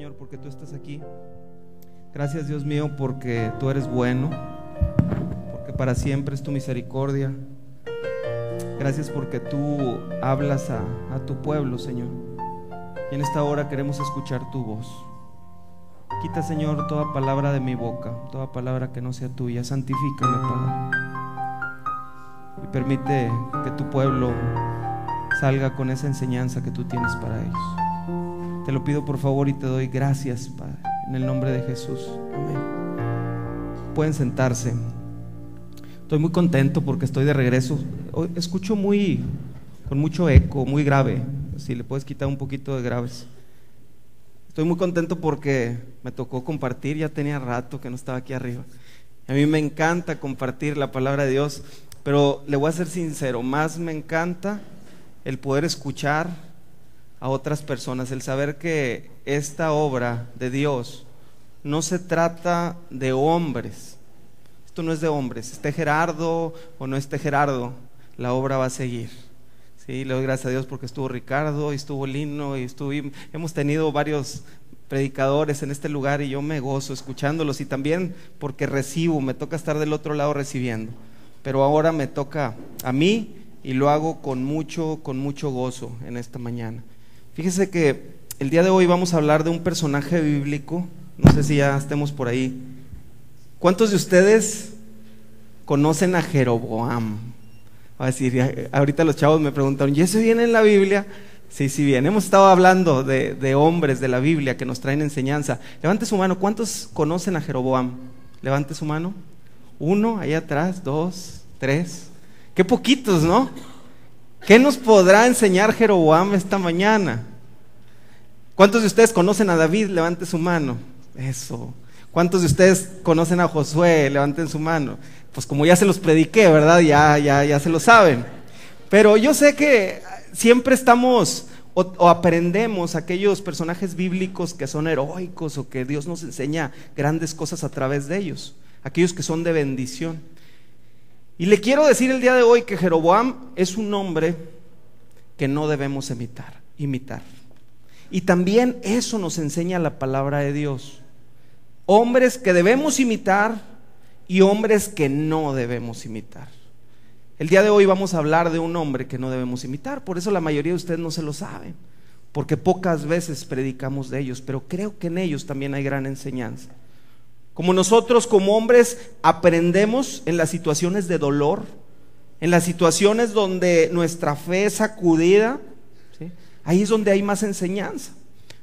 Señor, porque tú estás aquí. Gracias, Dios mío, porque tú eres bueno, porque para siempre es tu misericordia. Gracias porque tú hablas a tu pueblo, Señor. Y en esta hora queremos escuchar tu voz. Quita, Señor, toda palabra de mi boca, toda palabra que no sea tuya. Santifícame, Padre, y permite que tu pueblo salga con esa enseñanza que tú tienes para ellos. Te lo pido por favor y te doy gracias, Padre, en el nombre de Jesús. Amén. Pueden sentarse. Estoy muy contento porque estoy de regreso. Hoy escucho con mucho eco, muy grave. Si le puedes quitar un poquito de graves. Estoy muy contento porque me tocó compartir. Ya tenía rato que no estaba aquí arriba. A mí me encanta compartir la palabra de Dios, pero le voy a ser sincero, más me encanta el poder escuchar a otras personas, el saber que esta obra de Dios no se trata de hombres. Esto no es de hombres, esté Gerardo o no esté Gerardo, la obra va a seguir. Sí, le doy gracias a Dios porque estuvo Ricardo y estuvo Lino y hemos tenido varios predicadores en este lugar y yo me gozo escuchándolos, y también porque me toca estar del otro lado recibiendo, pero ahora me toca a mí y lo hago con mucho gozo en esta mañana. Fíjese que el día de hoy vamos a hablar de un personaje bíblico. No sé si ya estemos por ahí. ¿Cuántos de ustedes conocen a Jeroboam? Va a decir, ahorita los chavos me preguntaron, ¿y eso viene en la Biblia? Sí, bien. Hemos estado hablando de hombres de la Biblia que nos traen enseñanza. Levante su mano. ¿Cuántos conocen a Jeroboam? Levante su mano. 1, ahí atrás, 2, 3. Qué poquitos, ¿no? ¿Qué nos podrá enseñar Jeroboam esta mañana? ¿Cuántos de ustedes conocen a David? Levante su mano. Eso. ¿Cuántos de ustedes conocen a Josué? Levanten su mano. Pues como ya se los prediqué, ¿verdad? Ya se lo saben. Pero yo sé que siempre estamos o aprendemos aquellos personajes bíblicos que son heroicos o que Dios nos enseña grandes cosas a través de ellos, aquellos que son de bendición. Y le quiero decir el día de hoy que Jeroboam es un hombre que no debemos imitar. Y también eso nos enseña la palabra de Dios. Hombres que debemos imitar y hombres que no debemos imitar. El día de hoy vamos a hablar de un hombre que no debemos imitar. Por eso la mayoría de ustedes no se lo saben, porque pocas veces predicamos de ellos, pero creo que en ellos también hay gran enseñanza. Como nosotros como hombres aprendemos en las situaciones de dolor, en las situaciones donde nuestra fe es sacudida, ¿sí? Ahí es donde hay más enseñanza.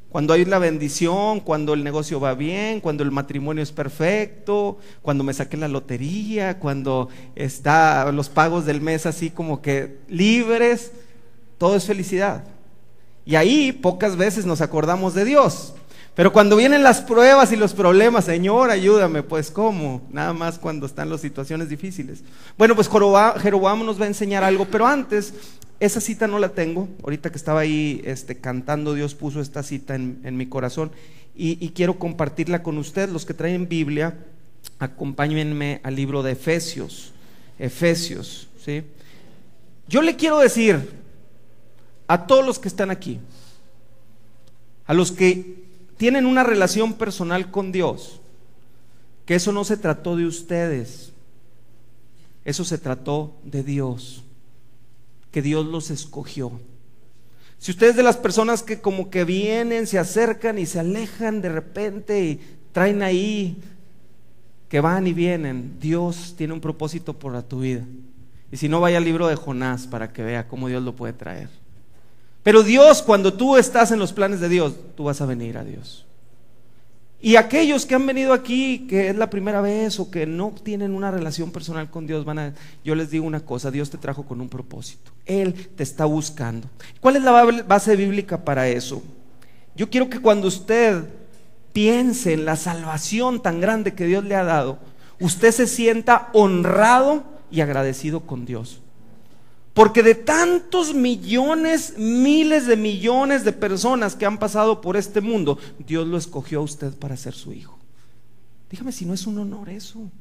Cuando hay la bendición, cuando el negocio va bien, cuando el matrimonio es perfecto, cuando me saqué la lotería, cuando están los pagos del mes así como que libres, todo es felicidad. Y ahí pocas veces nos acordamos de Dios. Pero cuando vienen las pruebas y los problemas, Señor, ayúdame, pues ¿cómo? Nada más cuando están las situaciones difíciles. Bueno, pues Jeroboam nos va a enseñar algo, pero antes, esa cita no la tengo. Ahorita que estaba ahí cantando, Dios puso esta cita en mi corazón y quiero compartirla con ustedes. Los que traen Biblia, acompáñenme al libro de Efesios, ¿sí? Yo le quiero decir a todos los que están aquí, a los que tienen una relación personal con Dios, que eso no se trató de ustedes, eso se trató de Dios, que Dios los escogió. Si ustedes de las personas que como que vienen, se acercan y se alejan de repente y traen ahí que van y vienen, Dios tiene un propósito para tu vida. Y si no, vaya al libro de Jonás para que vea cómo Dios lo puede traer. Pero Dios, cuando tú estás en los planes de Dios, tú vas a venir a Dios. Y aquellos que han venido aquí, que es la primera vez o que no tienen una relación personal con Dios, yo les digo una cosa: Dios te trajo con un propósito. Él te está buscando. ¿Cuál es la base bíblica para eso? Yo quiero que cuando usted piense en la salvación tan grande que Dios le ha dado, usted se sienta honrado y agradecido con Dios. Porque de tantos millones, miles de millones de personas que han pasado por este mundo, Dios lo escogió a usted para ser su hijo. Dígame si no es un honor eso.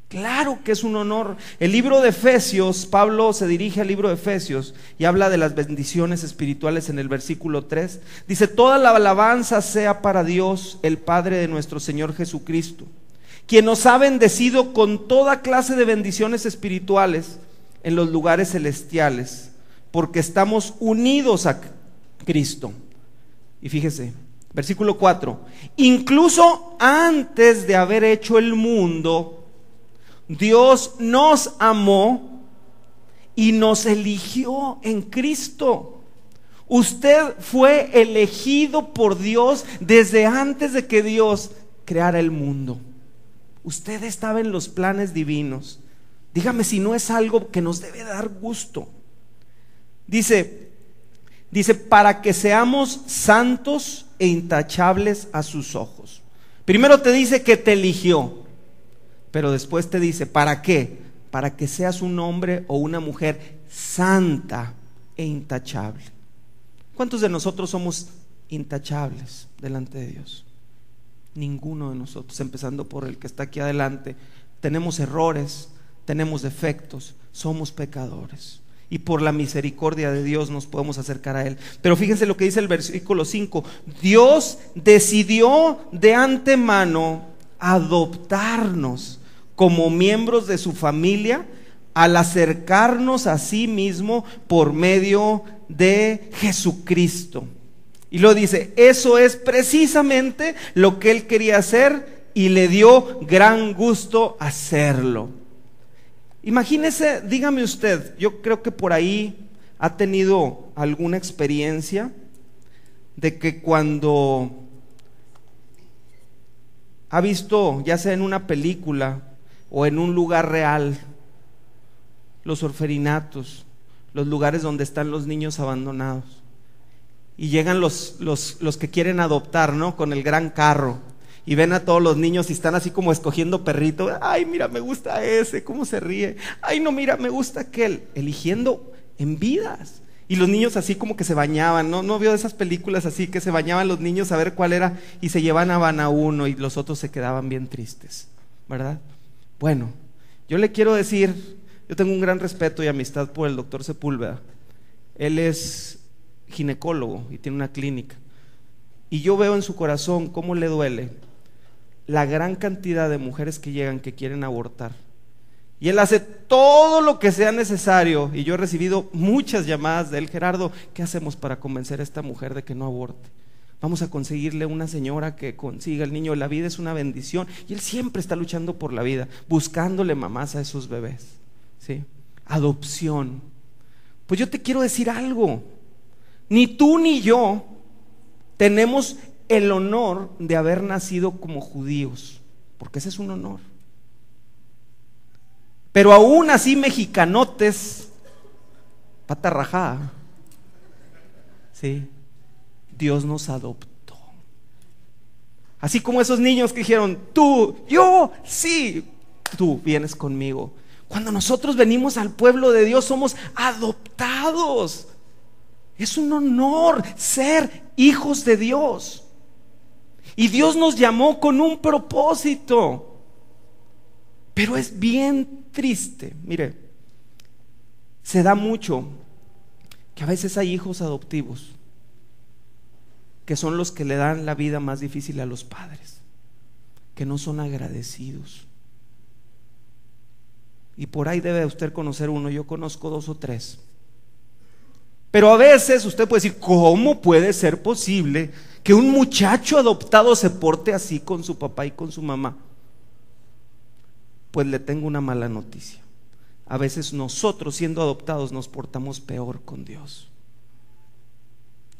Claro que es un honor. El libro de Efesios, Pablo se dirige al libro de Efesios y habla de las bendiciones espirituales en el versículo 3. Dice: toda la alabanza sea para Dios, el Padre de nuestro Señor Jesucristo, quien nos ha bendecido con toda clase de bendiciones espirituales en los lugares celestiales, porque estamos unidos a Cristo. Y fíjese, versículo 4: incluso antes de haber hecho el mundo, Dios nos amó y nos eligió en Cristo. Usted fue elegido por Dios desde antes de que Dios creara el mundo. Usted estaba en los planes divinos. Dígame si no es algo que nos debe dar gusto. Dice, para que seamos santos e intachables a sus ojos. Primero te dice que te eligió, pero después te dice, ¿para qué? Para que seas un hombre o una mujer santa e intachable. ¿Cuántos de nosotros somos intachables delante de Dios? Ninguno de nosotros, empezando por el que está aquí adelante. Tenemos errores, tenemos defectos, somos pecadores, y por la misericordia de Dios nos podemos acercar a Él. Pero fíjense lo que dice el versículo 5: Dios decidió de antemano adoptarnos como miembros de su familia al acercarnos a sí mismo por medio de Jesucristo. Y lo dice, eso es precisamente lo que Él quería hacer y le dio gran gusto hacerlo. Imagínese, dígame usted, yo creo que por ahí ha tenido alguna experiencia de que cuando ha visto, ya sea en una película o en un lugar real, los orferinatos, los lugares donde están los niños abandonados, y llegan los que quieren adoptar, ¿no? Con el gran carro, y ven a todos los niños y están así como escogiendo perrito. Ay, mira, me gusta ese, cómo se ríe. Ay, no, mira, me gusta aquel, eligiendo en vidas. Y los niños así como que se bañaban, ¿no? ¿No vio esas películas así que se bañaban los niños a ver cuál era, y se llevaban a uno y los otros se quedaban bien tristes, ¿verdad? Bueno, yo le quiero decir, yo tengo un gran respeto y amistad por el doctor Sepúlveda. Él es ginecólogo y tiene una clínica, y yo veo en su corazón cómo le duele la gran cantidad de mujeres que llegan que quieren abortar, y él hace todo lo que sea necesario. Y yo he recibido muchas llamadas de él: Gerardo, ¿qué hacemos para convencer a esta mujer de que no aborte? Vamos a conseguirle una señora que consiga el niño. La vida es una bendición, y él siempre está luchando por la vida, buscándole mamás a esos bebés, ¿sí? Adopción. Pues yo te quiero decir algo: ni tú ni yo tenemos el honor de haber nacido como judíos, porque ese es un honor. Pero aún así, mexicanotes, pata rajada, ¿sí? Dios nos adoptó. Así como esos niños que dijeron: tú, yo, sí, tú vienes conmigo. Cuando nosotros venimos al pueblo de Dios, somos adoptados. Es un honor ser hijos de Dios. Y Dios nos llamó con un propósito. Pero es bien triste, mire, se da mucho que a veces hay hijos adoptivos que son los que le dan la vida más difícil a los padres, que no son agradecidos. Y por ahí debe usted conocer uno. Yo conozco 2 o 3. Pero a veces usted puede decir: ¿cómo puede ser posible que un muchacho adoptado se porte así con su papá y con su mamá? Pues le tengo una mala noticia: a veces nosotros, siendo adoptados, nos portamos peor con Dios.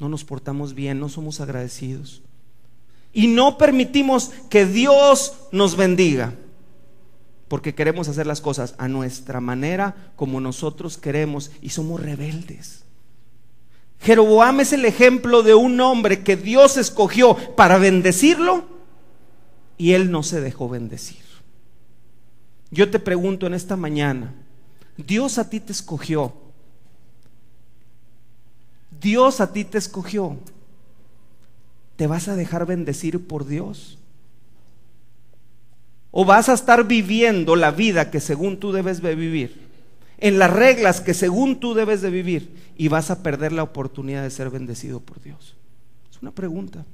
No nos portamos bien, no somos agradecidos, y no permitimos que Dios nos bendiga, porque queremos hacer las cosas a nuestra manera, como nosotros queremos, y somos rebeldes. Jeroboam es el ejemplo de un hombre que Dios escogió para bendecirlo, y él no se dejó bendecir. Yo te pregunto en esta mañana: Dios a ti te escogió. Dios a ti te escogió. ¿Te vas a dejar bendecir por Dios? o vas a estar viviendo la vida que según tú debes de vivir, en las reglas que según tú debes de vivir, y vas a perder la oportunidad de ser bendecido por Dios? Es una pregunta.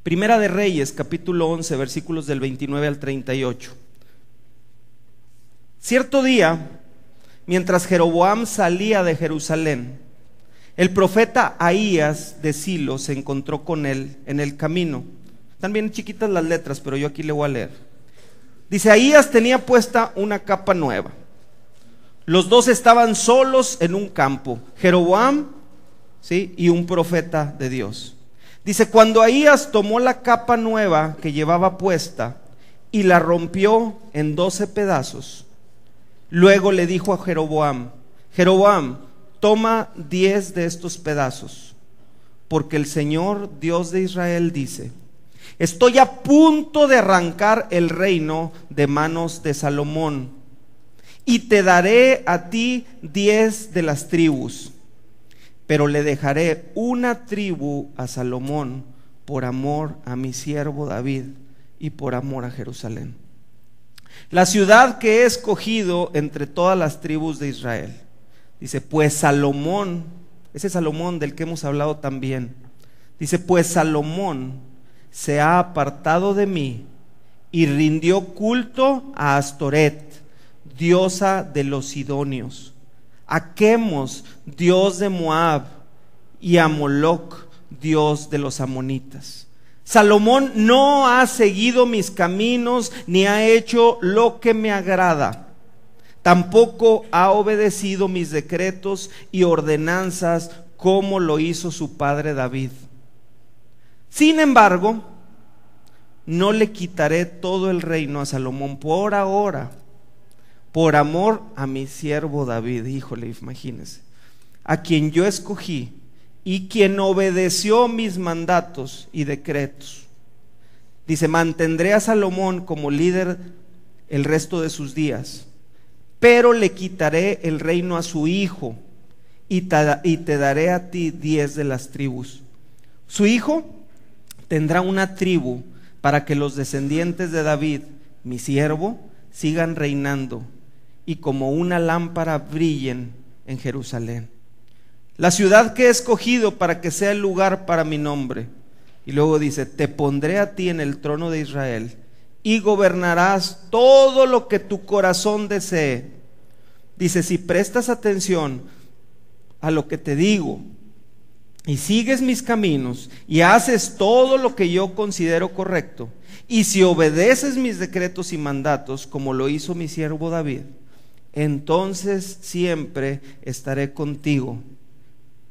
Primera de Reyes, capítulo 11, versículos del 29 al 38. Cierto día, mientras Jeroboam salía de Jerusalén, el profeta Ahías de Silo se encontró con él en el camino. Están bien chiquitas las letras, pero yo aquí le voy a leer. Dice: Ahías tenía puesta una capa nueva. Los dos estaban solos en un campo, Jeroboam, ¿sí?, y un profeta de Dios. Dice: cuando Ahías tomó la capa nueva que llevaba puesta y la rompió en 12 pedazos, luego le dijo a Jeroboam: Jeroboam, toma 10 de estos pedazos, porque el Señor Dios de Israel dice: estoy a punto de arrancar el reino de manos de Salomón, y te daré a ti 10 de las tribus, pero le dejaré una tribu a Salomón por amor a mi siervo David y por amor a Jerusalén, la ciudad que he escogido entre todas las tribus de Israel. Dice: pues Salomón, ese Salomón del que hemos hablado también, dice: pues Salomón se ha apartado de mí y rindió culto a Astoret, diosa de los sidonios, a Quemos, dios de Moab, y a Moloc, dios de los amonitas. Salomón no ha seguido mis caminos, ni ha hecho lo que me agrada. Tampoco ha obedecido mis decretos y ordenanzas como lo hizo su padre David. Sin embargo, no le quitaré todo el reino a Salomón por ahora, por amor a mi siervo David. Híjole, imagínense, a quien yo escogí y quien obedeció mis mandatos y decretos. Dice: mantendré a Salomón como líder el resto de sus días, pero le quitaré el reino a su hijo, y te daré a ti 10 de las tribus. Su hijo tendrá una tribu, para que los descendientes de David, mi siervo, sigan reinando, y como una lámpara brillen en Jerusalén, la ciudad que he escogido para que sea el lugar para mi nombre. Y luego dice: te pondré a ti en el trono de Israel, y gobernarás todo lo que tu corazón desee. Dice: si prestas atención a lo que te digo, y sigues mis caminos, y haces todo lo que yo considero correcto, y si obedeces mis decretos y mandatos, como lo hizo mi siervo David, entonces siempre estaré contigo.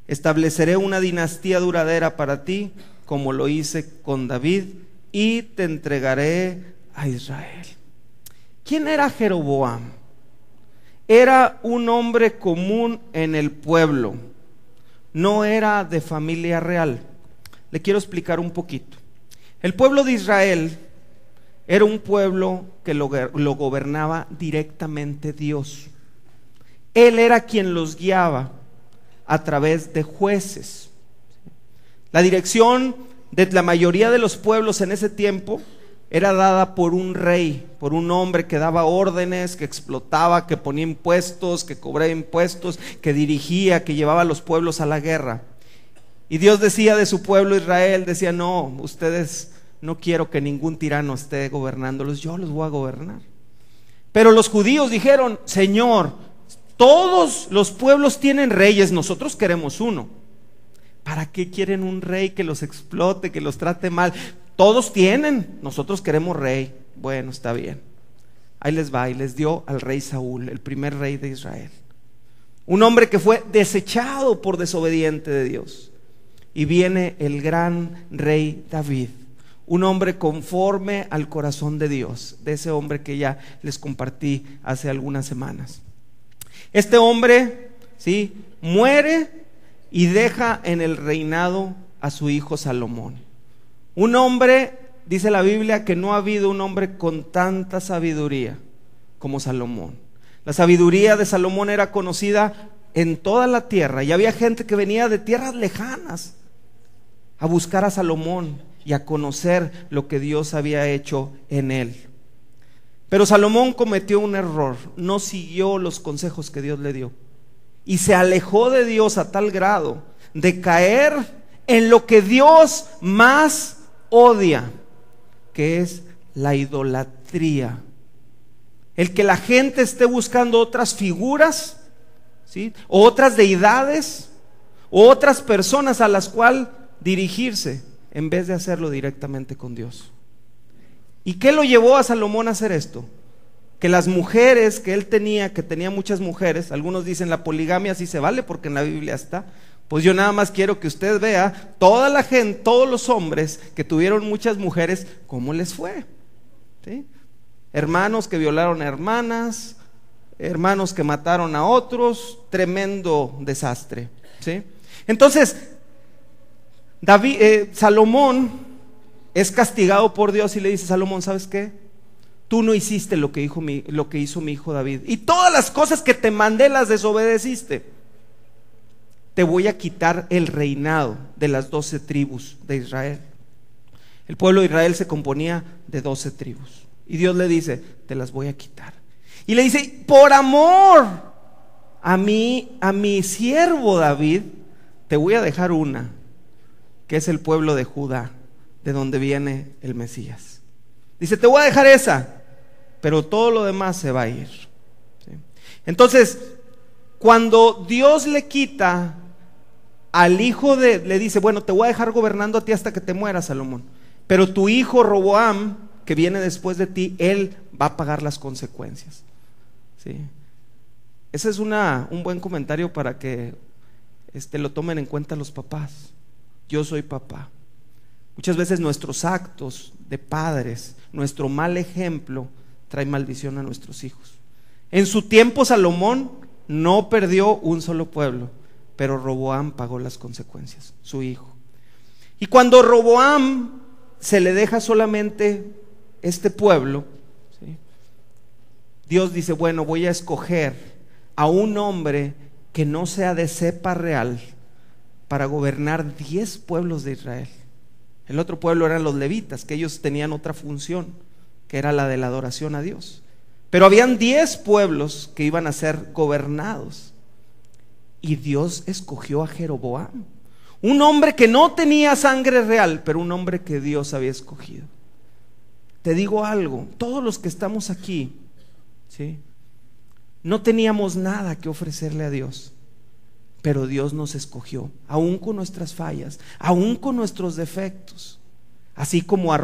Estableceré una dinastía duradera para ti, como lo hice con David, y te entregaré a Israel. ¿Quién era Jeroboam? Era un hombre común en el pueblo, no era de familia real. Le quiero explicar un poquito. El pueblo de Israel era un pueblo que lo gobernaba directamente Dios. Él era quien los guiaba a través de jueces. La dirección de la mayoría de los pueblos en ese tiempo era dada por un rey, por un hombre que daba órdenes, que explotaba, que ponía impuestos, que cobraba impuestos, que dirigía, que llevaba a los pueblos a la guerra. Y Dios decía de su pueblo Israel, decía: no, ustedes, no quiero que ningún tirano esté gobernándolos, yo los voy a gobernar. Pero los judíos dijeron: Señor, todos los pueblos tienen reyes, nosotros queremos uno. ¿Para qué quieren un rey que los explote, que los trate mal? Todos tienen, nosotros queremos rey. Bueno, está bien. Ahí les va, y les dio al rey Saúl, el primer rey de Israel. Un hombre que fue desechado por desobediente de Dios. Y viene el gran rey David, un hombre conforme al corazón de Dios, de ese hombre que ya les compartí hace algunas semanas. Este hombre, ¿sí?, muere y deja en el reinado a su hijo Salomón. Un hombre, dice la Biblia, que no ha habido un hombre con tanta sabiduría como Salomón. La sabiduría de Salomón era conocida en toda la tierra, y había gente que venía de tierras lejanas a buscar a Salomón y a conocer lo que Dios había hecho en él. Pero Salomón cometió un error, no siguió los consejos que Dios le dio y se alejó de Dios a tal grado de caer en lo que Dios más odia, que es la idolatría. El que la gente esté buscando otras figuras, ¿sí?, o otras deidades, o otras personas a las cuales dirigirse, en vez de hacerlo directamente con Dios. ¿Y qué lo llevó a Salomón a hacer esto? Que las mujeres que él tenía, que tenía muchas mujeres, algunos dicen la poligamia sí se vale porque en la Biblia está. Pues yo nada más quiero que usted vea toda la gente, todos los hombres que tuvieron muchas mujeres, cómo les fue, ¿sí? Hermanos que violaron a hermanas, hermanos que mataron a otros, tremendo desastre, ¿sí? Entonces, Salomón es castigado por Dios y le dice: Salomón, ¿sabes qué? Tú no hiciste lo que hizo mi hijo David, y todas las cosas que te mandé las desobedeciste. Te voy a quitar el reinado de las 12 tribus de Israel. El pueblo de Israel se componía de 12 tribus. Y Dios le dice: te las voy a quitar. Y le dice: por amor a mi siervo David, te voy a dejar una, que es el pueblo de Judá, de donde viene el Mesías. Dice: te voy a dejar esa, pero todo lo demás se va a ir, ¿sí? Entonces, cuando Dios le quita al hijo le dice: bueno, te voy a dejar gobernando a ti hasta que te mueras, Salomón, pero tu hijo Roboam, que viene después de ti, él va a pagar las consecuencias, ¿sí? Ese es un buen comentario para que lo tomen en cuenta los papás. Yo soy papá. Muchas veces nuestros actos de padres, nuestro mal ejemplo, trae maldición a nuestros hijos. En su tiempo Salomón no perdió un solo pueblo, pero Roboam pagó las consecuencias, su hijo. Y cuando Roboam se le deja solamente este pueblo, ¿sí?, Dios dice: bueno, voy a escoger a un hombre que no sea de cepa real para gobernar 10 pueblos de Israel. El otro pueblo eran los levitas, que ellos tenían otra función, que era la de la adoración a Dios. Pero habían 10 pueblos que iban a ser gobernados. Y Dios escogió a Jeroboam, un hombre que no tenía sangre real, pero un hombre que Dios había escogido. Te digo algo, todos los que estamos aquí, ¿sí?, no teníamos nada que ofrecerle a Dios, pero Dios nos escogió, aún con nuestras fallas, aún con nuestros defectos. Así como a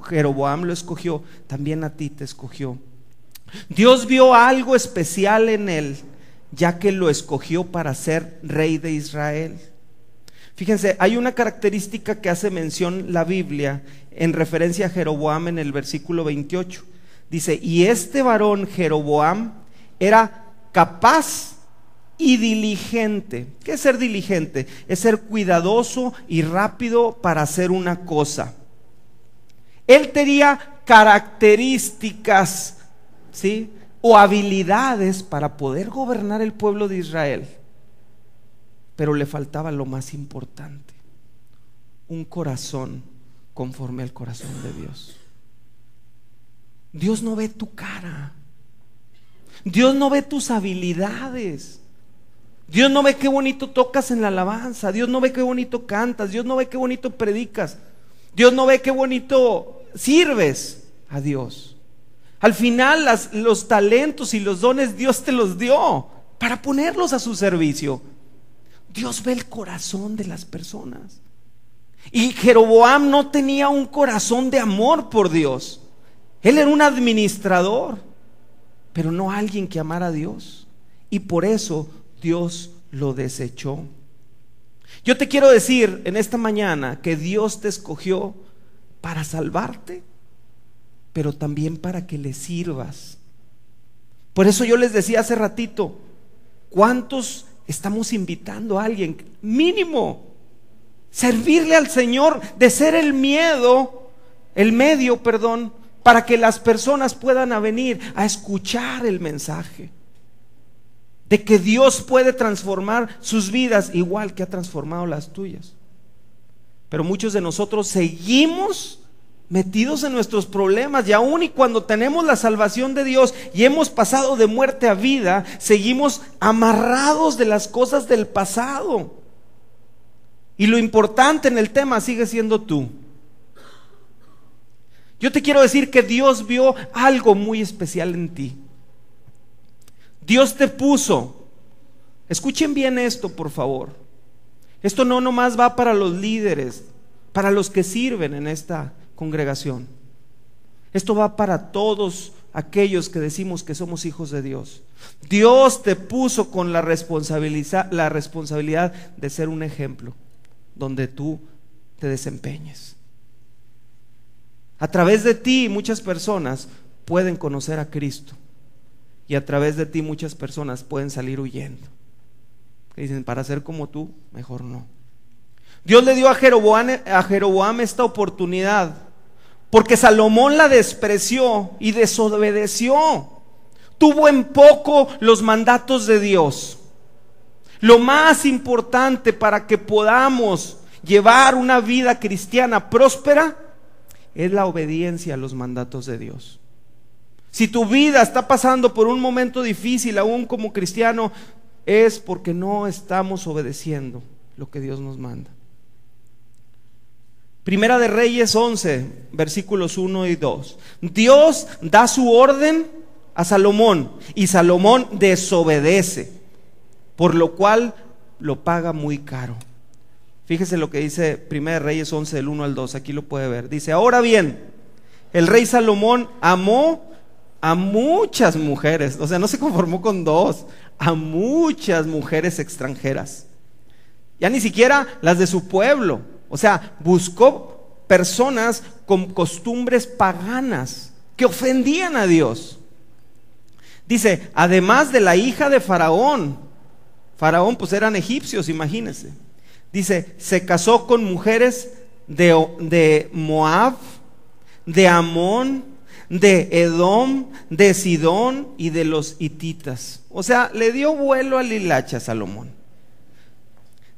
Jeroboam lo escogió, también a ti te escogió. Dios vio algo especial en él, ya que lo escogió para ser rey de Israel. Fíjense, hay una característica que hace mención la Biblia en referencia a Jeroboam en el versículo 28. Dice: y este varón Jeroboam era capaz y diligente. ¿Qué es ser diligente? Es ser cuidadoso y rápido para hacer una cosa. Él tenía características, ¿sí?, o habilidades para poder gobernar el pueblo de Israel, pero le faltaba lo más importante: un corazón conforme al corazón de Dios. Dios no ve tu cara, Dios no ve tus habilidades, Dios no ve qué bonito tocas en la alabanza, Dios no ve qué bonito cantas, Dios no ve qué bonito predicas, Dios no ve qué bonito sirves a Dios. Al final los talentos y los dones Dios te los dio para ponerlos a su servicio. Dios ve el corazón de las personas. Y Jeroboam no tenía un corazón de amor por Dios. Él era un administrador, pero no alguien que amara a Dios. Y por eso Dios lo desechó. Yo te quiero decir en esta mañana que Dios te escogió para salvarte, pero también para que le sirvas. Por eso yo les decía hace ratito: ¿cuántos estamos invitando a alguien? Mínimo servirle al Señor, de ser el medio, para que las personas puedan venir a escuchar el mensaje de que Dios puede transformar sus vidas igual que ha transformado las tuyas. Pero muchos de nosotros seguimos metidos en nuestros problemas, y aún y cuando tenemos la salvación de Dios y hemos pasado de muerte a vida, seguimos amarrados de las cosas del pasado. Y lo importante en el tema sigue siendo tú. Yo te quiero decir que Dios vio algo muy especial en ti. Dios te puso, escuchen bien esto por favor, esto no nomás va para los líderes, para los que sirven en esta congregación, esto va para todos aquellos que decimos que somos hijos de Dios. Dios te puso con la responsabilidad de ser un ejemplo donde tú te desempeñes. A través de ti muchas personas pueden conocer a Cristo, y a través de ti muchas personas pueden salir huyendo. Que dicen, para ser como tú, mejor no. Dios le dio a Jeroboam esta oportunidad porque Salomón la despreció y desobedeció. Tuvo en poco los mandatos de Dios. Lo más importante para que podamos llevar una vida cristiana próspera es la obediencia a los mandatos de Dios. Si tu vida está pasando por un momento difícil aún como cristiano, es porque no estamos obedeciendo lo que Dios nos manda. Primera de Reyes 11, versículos 1 y 2. Dios da su orden a Salomón y Salomón desobedece, por lo cual lo paga muy caro. Fíjese lo que dice Primera de Reyes 11, del 1 al 2, aquí lo puede ver. Dice, ahora bien, el rey Salomón amó a muchas mujeres, o sea, no se conformó con dos, a muchas mujeres extranjeras, ya ni siquiera las de su pueblo. O sea, buscó personas con costumbres paganas que ofendían a Dios. Dice, además de la hija de Faraón pues eran egipcios, imagínense. Dice, se casó con mujeres de Moab, de Amón, de Edom, de Sidón y de los hititas. O sea, le dio vuelo al hilacha a Salomón.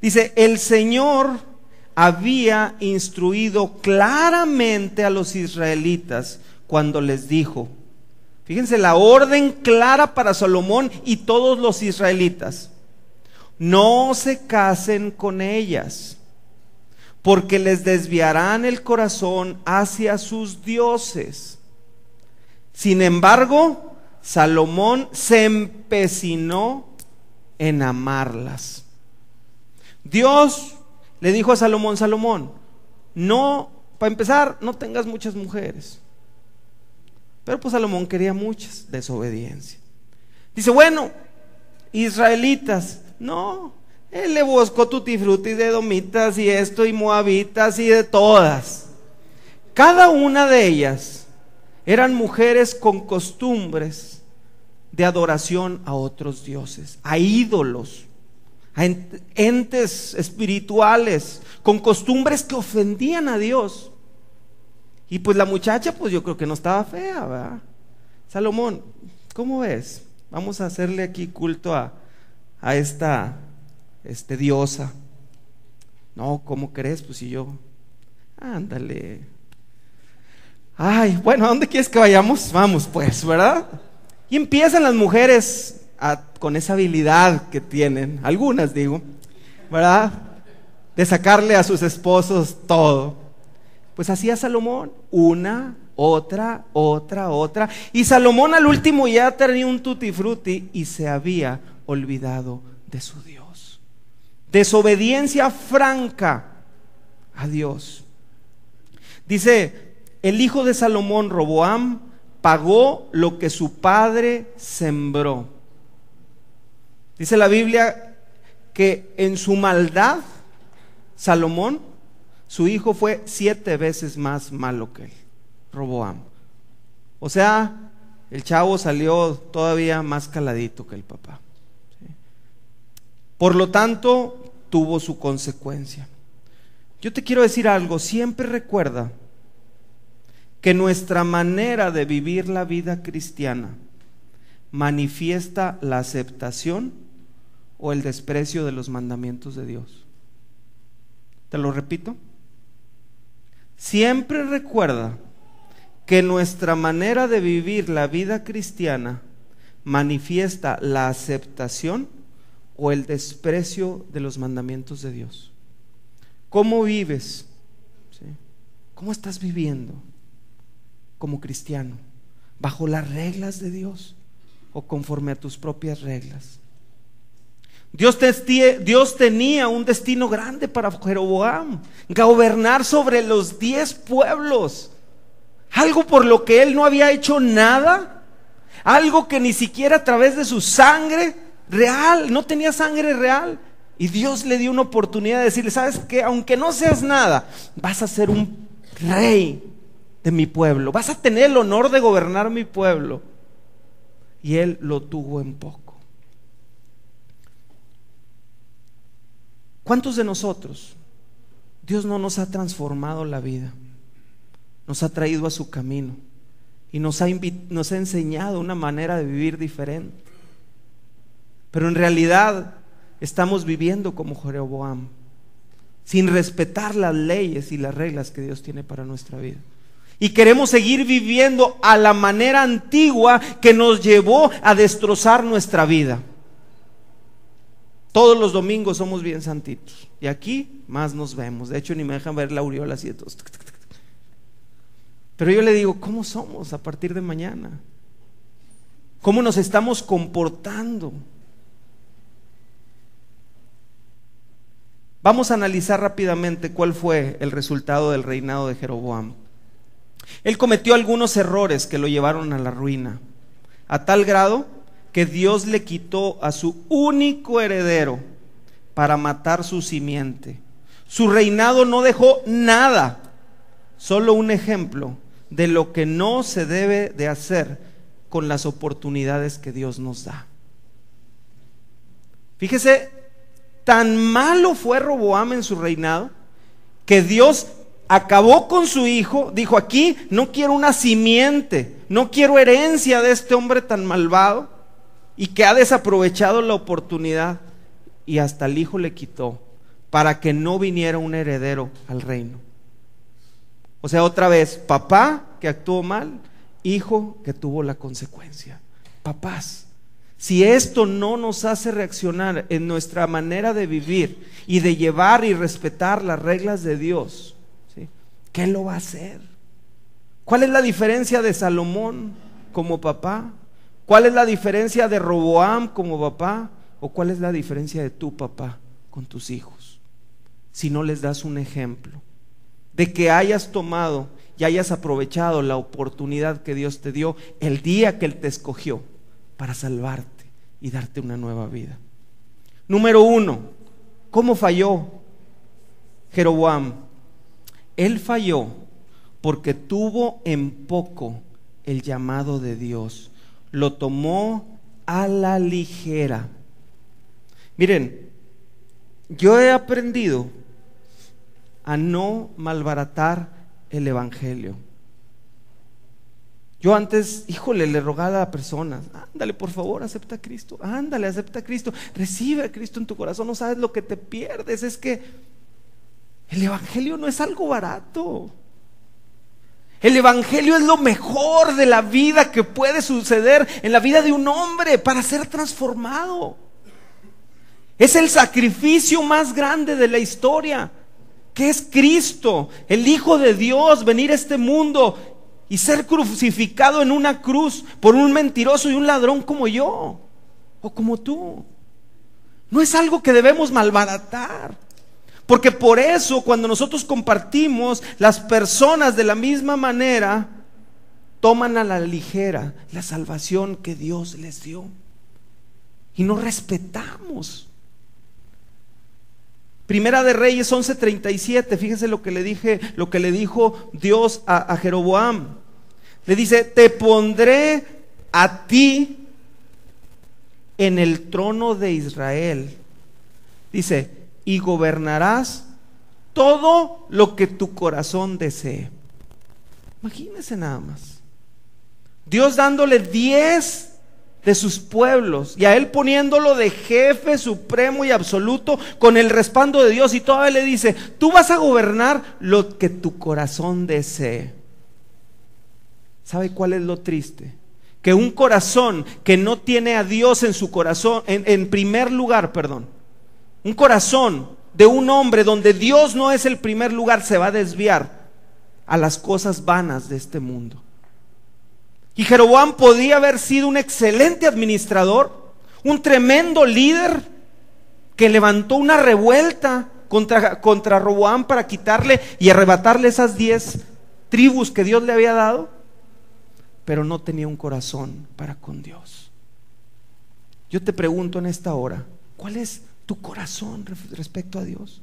Dice, el Señor había instruido claramente a los israelitas cuando les dijo, fíjense la orden clara para Salomón y todos los israelitas: no se casen con ellas, porque les desviarán el corazón hacia sus dioses. Sin embargo, Salomón se empecinó en amarlas. Dios le dijo a Salomón, Salomón, no, para empezar, no tengas muchas mujeres. Pero pues Salomón quería muchas, desobediencia. Dice, bueno, israelitas, no, él le buscó tutti frutti de edomitas y esto y moabitas y de todas. Cada una de ellas eran mujeres con costumbres de adoración a otros dioses, a ídolos, a entes espirituales, con costumbres que ofendían a Dios. Y pues la muchacha, pues yo creo que no estaba fea, ¿verdad? Salomón, ¿cómo ves? Vamos a hacerle aquí culto a esta diosa. No, ¿cómo crees? Pues si yo, ándale. Ay, bueno, ¿a dónde quieres que vayamos? Vamos pues, ¿verdad? Y empiezan las mujeres con esa habilidad que tienen, algunas digo, ¿verdad? De sacarle a sus esposos todo. Pues hacía Salomón, una, otra. Y Salomón al último ya tenía un tutti frutti y se había olvidado de su Dios. Desobediencia franca a Dios. Dice, el hijo de Salomón, Roboam, pagó lo que su padre sembró. Dice la Biblia que en su maldad, Salomón, su hijo, fue 7 veces más malo que él, Roboam. O sea, el chavo salió todavía más caladito que el papá. ¿Sí? Por lo tanto, tuvo su consecuencia. Yo te quiero decir algo, siempre recuerda que nuestra manera de vivir la vida cristiana manifiesta la aceptación o el desprecio de los mandamientos de Dios. Te lo repito. siempre recuerda que nuestra manera de vivir la vida cristiana manifiesta la aceptación o el desprecio de los mandamientos de Dios. ¿Cómo vives? ¿Sí? ¿Cómo estás viviendo como cristiano? ¿Bajo las reglas de Dios o conforme a tus propias reglas? Dios tenía un destino grande para Jeroboam: gobernar sobre los 10 pueblos, algo por lo que él no había hecho nada, algo que ni siquiera a través de su sangre real, no tenía sangre real. Y Dios le dio una oportunidad de decirle: ¿sabes qué? Aunque no seas nada, vas a ser un rey de mi pueblo, vas a tener el honor de gobernar mi pueblo. Y él lo tuvo en poco. ¿Cuántos de nosotros Dios no nos ha transformado la vida? Nos ha traído a su camino y nos ha enseñado una manera de vivir diferente, pero en realidad estamos viviendo como Jeroboam, sin respetar las leyes y las reglas que Dios tiene para nuestra vida. Y queremos seguir viviendo a la manera antigua que nos llevó a destrozar nuestra vida. Todos los domingos somos bien santitos, y aquí más nos vemos. De hecho, ni me dejan ver la aureola así de todos. Pero yo le digo: ¿cómo somos a partir de mañana? ¿Cómo nos estamos comportando? Vamos a analizar rápidamente cuál fue el resultado del reinado de Jeroboam. Él cometió algunos errores que lo llevaron a la ruina, a tal grado que Dios le quitó a su único heredero para matar su simiente. Su reinado no dejó nada, solo un ejemplo de lo que no se debe de hacer con las oportunidades que Dios nos da. Fíjese, tan malo fue Roboam en su reinado que Dios acabó con su hijo. Dijo: aquí no quiero una simiente, no quiero herencia de este hombre tan malvado y que ha desaprovechado la oportunidad. Y hasta el hijo le quitó para que no viniera un heredero al reino. O sea, otra vez, papá que actuó mal, hijo que tuvo la consecuencia. Papás, si esto no nos hace reaccionar en nuestra manera de vivir y de llevar y respetar las reglas de Dios, ¿sí?, ¿qué lo va a hacer? ¿Cuál es la diferencia de Salomón como papá? ¿Cuál es la diferencia de Roboam como papá? ¿O cuál es la diferencia de tu papá con tus hijos? Si no les das un ejemplo de que hayas tomado y hayas aprovechado la oportunidad que Dios te dio el día que Él te escogió para salvarte y darte una nueva vida. Número 1, ¿cómo falló Jeroboam? Él falló porque tuvo en poco el llamado de Dios, lo tomó a la ligera. Miren, yo he aprendido a no malbaratar el evangelio. Yo antes, le rogaba a personas: ándale, por favor, acepta a Cristo, ándale, acepta a Cristo, recibe a Cristo en tu corazón, no sabes lo que te pierdes. Es que el evangelio no es algo barato. El evangelio es lo mejor de la vida que puede suceder en la vida de un hombre para ser transformado. Es el sacrificio más grande de la historia, que es Cristo, el Hijo de Dios, venir a este mundo y ser crucificado en una cruz por un mentiroso y un ladrón como yo o como tú. No es algo que debemos malbaratar, porque por eso cuando nosotros compartimos, las personas de la misma manera toman a la ligera la salvación que Dios les dio y no respetamos. Primera de Reyes 11:37, fíjese lo que le dijo Dios a Jeroboam. Le dice: te pondré a ti en el trono de Israel. Dice: y gobernarás todo lo que tu corazón desee. Imagínese nada más, Dios dándole 10 de sus pueblos, y a él poniéndolo de jefe supremo y absoluto con el respaldo de Dios, y todavía le dice: tú vas a gobernar lo que tu corazón desee. ¿Sabe cuál es lo triste? Que un corazón que no tiene a Dios en su corazón, en primer lugar, un corazón de un hombre donde Dios no es el primer lugar, se va a desviar a las cosas vanas de este mundo. Y Jeroboam podía haber sido un excelente administrador, un tremendo líder que levantó una revuelta contra Roboam para quitarle y arrebatarle esas 10 tribus que Dios le había dado, pero no tenía un corazón para con Dios. Yo te pregunto en esta hora, ¿cuál es tu corazón respecto a Dios?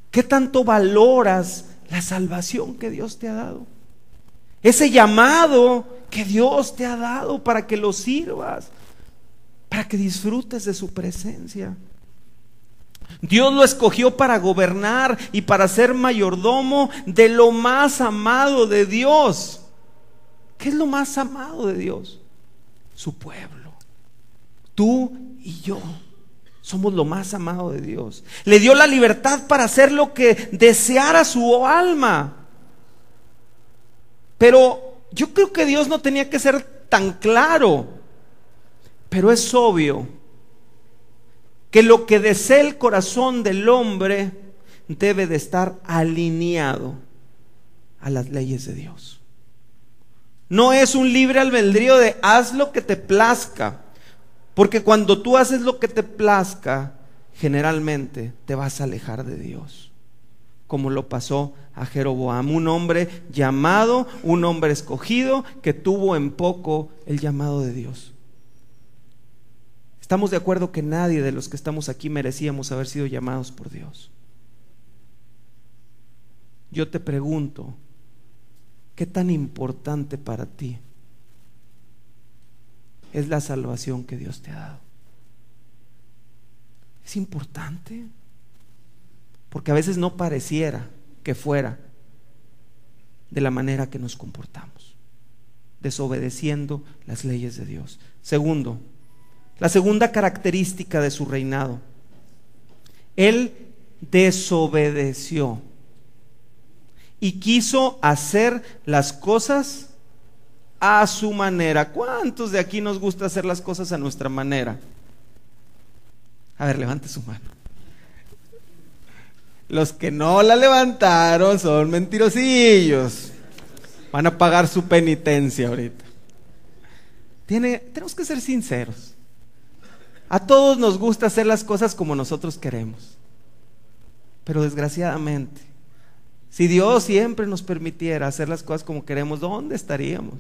¿Qué tanto valoras la salvación que Dios te ha dado? Ese llamado que Dios te ha dado para que lo sirvas, para que disfrutes de su presencia. Dios lo escogió para gobernar y para ser mayordomo de lo más amado de Dios. ¿Qué es lo más amado de Dios? Su pueblo. Tú y yo somos lo más amado de Dios. Le dio la libertad para hacer lo que deseara su alma. Pero yo creo que Dios no tenía que ser tan claro. Pero es obvio que lo que desea el corazón del hombre debe de estar alineado a las leyes de Dios. No es un libre albedrío de haz lo que te plazca, porque cuando tú haces lo que te plazca, generalmente te vas a alejar de Dios, como lo pasó a Jeroboam, un hombre llamado, un hombre escogido, que tuvo en poco el llamado de Dios. Estamos de acuerdo que nadie de los que estamos aquí merecíamos haber sido llamados por Dios. Yo te pregunto, ¿qué tan importante para ti es la salvación que Dios te ha dado? ¿Es importante? Porque a veces no pareciera que fuera de la manera que nos comportamos, desobedeciendo las leyes de Dios. Segundo, la segunda característica de su reinado: él desobedeció y quiso hacer las cosas a su manera. ¿Cuántos de aquí nos gusta hacer las cosas a nuestra manera? A ver, levante su mano. Los que no la levantaron son mentirosillos. Van a pagar su penitencia ahorita. Tenemos que ser sinceros. A todos nos gusta hacer las cosas como nosotros queremos. Pero desgraciadamente, si Dios siempre nos permitiera hacer las cosas como queremos, ¿dónde estaríamos?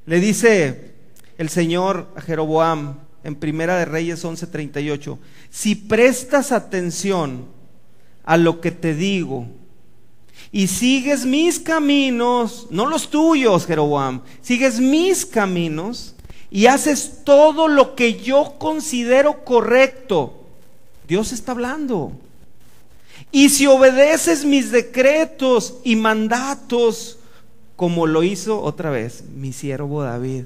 Le dice el Señor a Jeroboam en Primera de Reyes 11:38: si prestas atención a lo que te digo y sigues mis caminos, no los tuyos, Jeroboam, sigues mis caminos y haces todo lo que yo considero correcto. Dios está hablando. Y si obedeces mis decretos y mandatos, como lo hizo otra vez mi siervo David,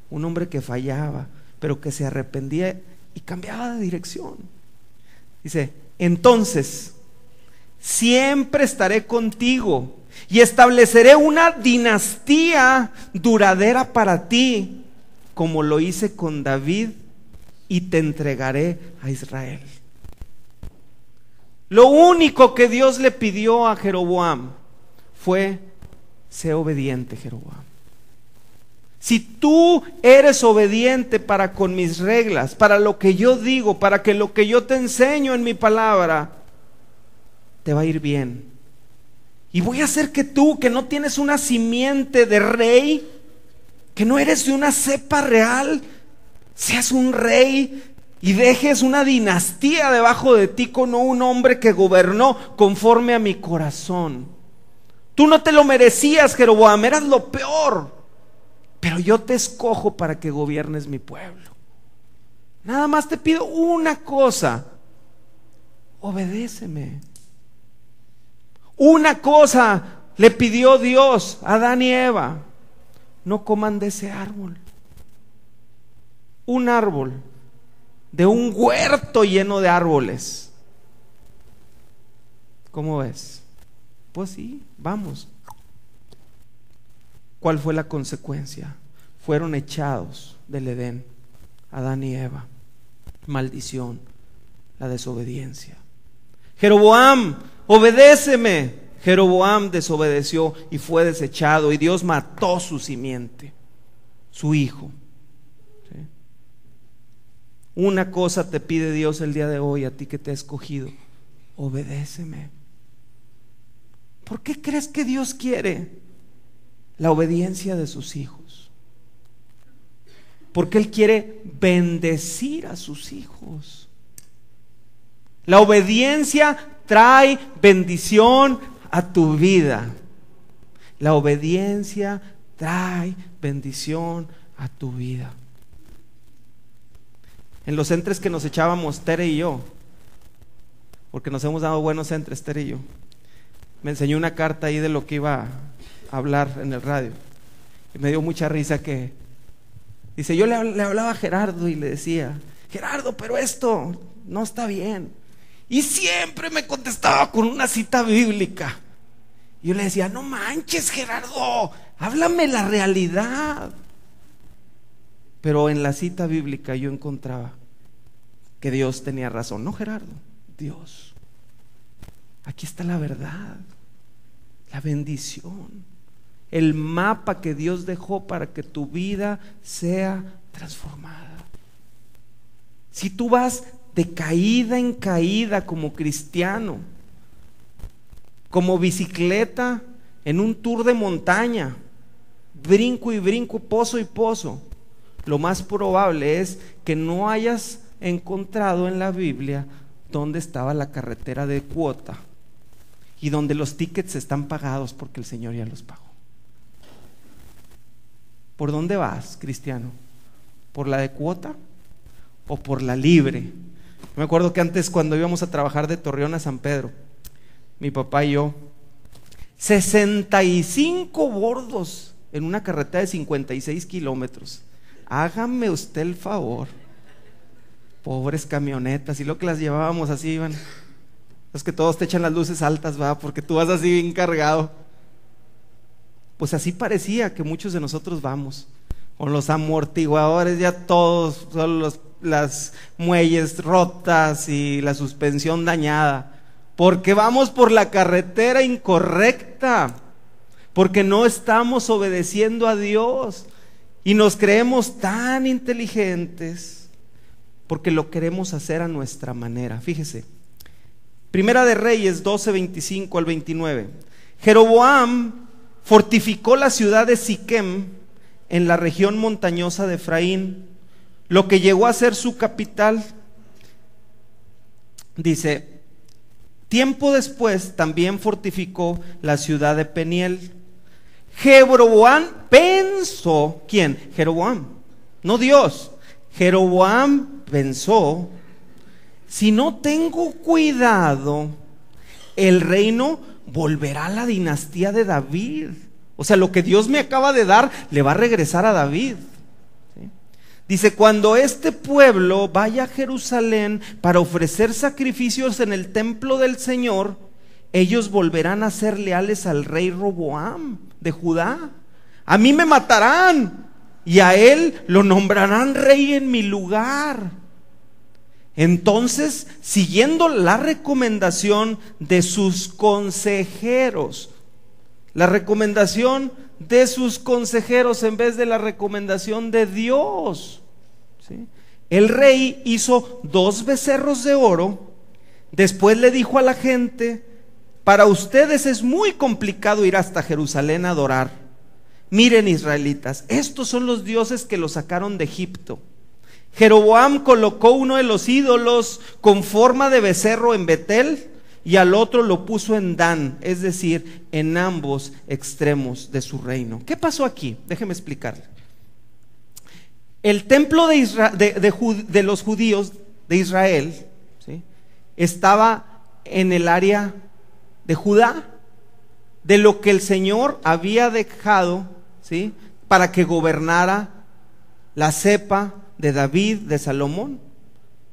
un hombre que fallaba, pero que se arrepentía y cambiaba de dirección. Dice: entonces siempre estaré contigo y estableceré una dinastía duradera para ti, como lo hice con David, y te entregaré a Israel. Lo único que Dios le pidió a Jeroboam fue: sé obediente, Jeroboam. Si tú eres obediente para con mis reglas, para lo que yo digo, para que lo que yo te enseño en mi palabra, te va a ir bien. Y voy a hacer que tú, que no tienes una simiente de rey, que no eres de una cepa real, seas un rey y dejes una dinastía debajo de ti con un hombre que gobernó conforme a mi corazón. Tú no te lo merecías, Jeroboam, eras lo peor, pero yo te escojo para que gobiernes mi pueblo. Nada más te pido una cosa: obedéceme. Una cosa le pidió Dios a Adán y Eva: no coman de ese árbol. un árbol de un huerto lleno de árboles. ¿Cómo ves? Pues sí, vamos. ¿Cuál fue la consecuencia? Fueron echados del Edén, Adán y Eva. Maldición, la desobediencia. Jeroboam, obedéceme. Jeroboam desobedeció y fue desechado, y Dios mató su simiente, su hijo. ¿Sí? Una cosa te pide Dios el día de hoy, a ti que te ha escogido: obedéceme. ¿Por qué crees que Dios quiere la obediencia de sus hijos? Porque Él quiere bendecir a sus hijos. La obediencia trae bendición a tu vida. La obediencia trae bendición a tu vida. En los entres que nos echábamos Tere y yo, porque nos hemos dado buenos entres Tere y yo, me enseñó una carta ahí de lo que iba a hablar en el radio, y me dio mucha risa que dice, yo le hablaba a Gerardo y le decía, Gerardo, pero esto no está bien, y siempre me contestaba con una cita bíblica. Y yo le decía, no manches, Gerardo, háblame la realidad. Pero en la cita bíblica yo encontraba que Dios tenía razón. No, Gerardo, Dios. Aquí está la verdad, la bendición, el mapa que Dios dejó para que tu vida sea transformada. Si tú vas de caída en caída como cristiano, como bicicleta en un tour de montaña, brinco y brinco, pozo y pozo, lo más probable es que no hayas encontrado en la Biblia dónde estaba la carretera de cuota y donde los tickets están pagados porque el Señor ya los pagó. ¿Por dónde vas, cristiano? ¿Por la de cuota o por la libre? Me acuerdo que antes, cuando íbamos a trabajar de Torreón a San Pedro, mi papá y yo, 65 bordos en una carretera de 56 kilómetros. Hágame usted el favor. Pobres camionetas, y lo que las llevábamos así iban. Es que todos te echan las luces altas, va, porque tú vas así bien cargado. Pues así parecía que muchos de nosotros vamos, con los amortiguadores ya todos, solo las muelles rotas y la suspensión dañada. Porque vamos por la carretera incorrecta, porque no estamos obedeciendo a Dios y nos creemos tan inteligentes porque lo queremos hacer a nuestra manera. Fíjese, Primera de Reyes 12, 25 al 29. Jeroboam fortificó la ciudad de Siquem en la región montañosa de Efraín, lo que llegó a ser su capital. Dice, tiempo después también fortificó la ciudad de Peniel. Jeroboam pensó, ¿quién? Jeroboam, no Dios. Jeroboam pensó, si no tengo cuidado, el reino volverá a la dinastía de David. O sea, lo que Dios me acaba de dar le va a regresar a David. ¿Sí? Dice, cuando este pueblo vaya a Jerusalén para ofrecer sacrificios en el templo del Señor, ellos volverán a ser leales al rey Roboam de Judá. A mí me matarán y a él lo nombrarán rey en mi lugar. Entonces, siguiendo la recomendación de sus consejeros, la recomendación de sus consejeros en vez de la recomendación de Dios, ¿sí? El rey hizo 2 becerros de oro. Después le dijo a la gente, para ustedes es muy complicado ir hasta Jerusalén a adorar. Miren, israelitas, estos son los dioses que los sacaron de Egipto. Jeroboam colocó uno de los ídolos con forma de becerro en Betel y al otro lo puso en Dan, es decir, en ambos extremos de su reino. ¿Qué pasó aquí? Déjeme explicarle. El templo de los judíos de Israel, ¿sí?, estaba en el área de Judá, de lo que el Señor había dejado, ¿sí?, para que gobernara la cepa de David, de Salomón.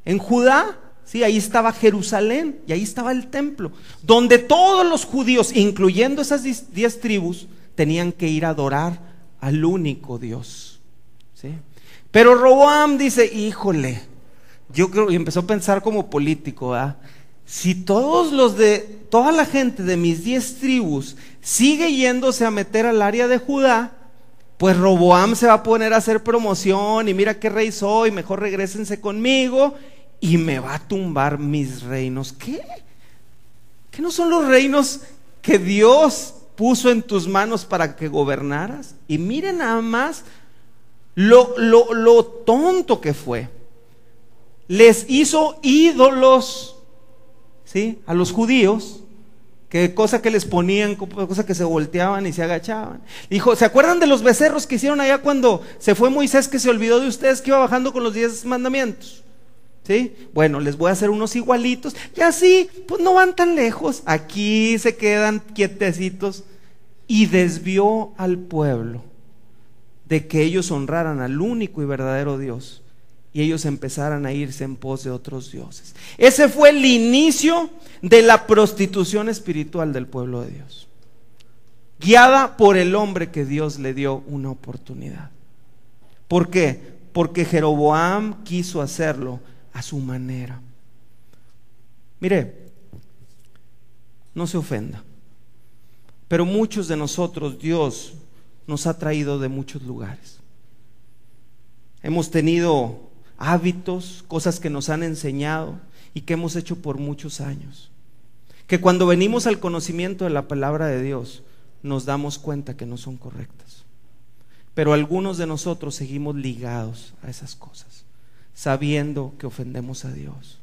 En Judá, sí, ahí estaba Jerusalén y ahí estaba el templo, donde todos los judíos, incluyendo esas 10 tribus, tenían que ir a adorar al único Dios, ¿sí? Pero Roboam dice, híjole, yo creo, y empezó a pensar como político, ¿verdad? Si toda la gente de mis 10 tribus sigue yéndose a meter al área de Judá, pues Roboam se va a poner a hacer promoción y mira qué rey soy, mejor regrésense conmigo y me va a tumbar mis reinos. ¿Qué? ¿Qué no son los reinos que Dios puso en tus manos para que gobernaras? Y miren nada más lo tonto que fue. Les hizo ídolos, ¿sí?, a los judíos, que cosa que les ponían, cosa que se volteaban y se agachaban. Dijo, ¿se acuerdan de los becerros que hicieron allá cuando se fue Moisés, que se olvidó de ustedes, que iba bajando con los 10 mandamientos? ¿Sí? Bueno, les voy a hacer unos igualitos, y así, pues no van tan lejos, aquí se quedan quietecitos. Y desvió al pueblo de que ellos honraran al único y verdadero Dios, y ellos empezaran a irse en pos de otros dioses. Ese fue el inicio de la prostitución espiritual del pueblo de Dios, guiada por el hombre que Dios le dio una oportunidad. ¿Por qué? Porque Jeroboam quiso hacerlo a su manera. Mire, no se ofenda, pero muchos de nosotros Dios nos ha traído de muchos lugares. Hemos tenido hábitos, cosas que nos han enseñado y que hemos hecho por muchos años, que cuando venimos al conocimiento de la palabra de Dios nos damos cuenta que no son correctas. Pero algunos de nosotros seguimos ligados a esas cosas, sabiendo que ofendemos a Dios.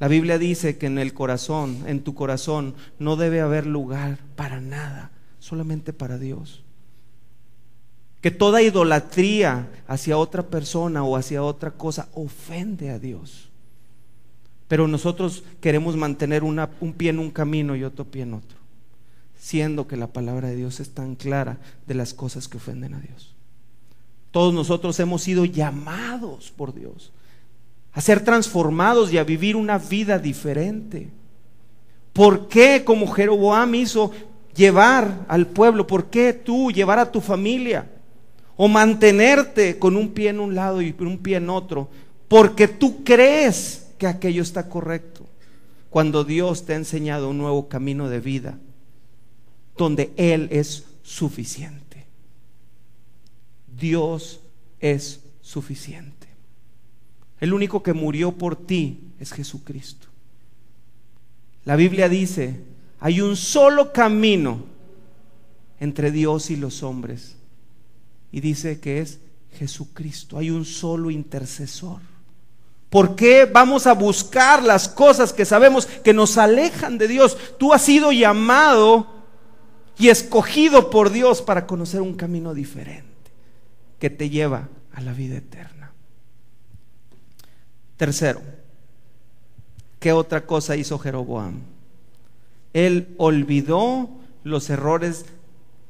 La Biblia dice que en el corazón, en tu corazón, no debe haber lugar para nada, solamente para Dios. Que toda idolatría hacia otra persona o hacia otra cosa ofende a Dios. Pero nosotros queremos mantener un pie en un camino y otro pie en otro, siendo que la palabra de Dios es tan clara de las cosas que ofenden a Dios. Todos nosotros hemos sido llamados por Dios a ser transformados y a vivir una vida diferente. ¿Por qué, como Jeroboam hizo, llevar al pueblo? ¿Por qué tú llevar a tu familia? O mantenerte con un pie en un lado y un pie en otro, porque tú crees que aquello está correcto, cuando Dios te ha enseñado un nuevo camino de vida, donde Él es suficiente. Dios es suficiente. El único que murió por ti es Jesucristo. La Biblia dice, hay un solo camino entre Dios y los hombres, y dice que es Jesucristo. Hay un solo intercesor. ¿Por qué vamos a buscar las cosas que sabemos que nos alejan de Dios? Tú has sido llamado y escogido por Dios para conocer un camino diferente que te lleva a la vida eterna. Tercero, ¿qué otra cosa hizo Jeroboam? Él olvidó los errores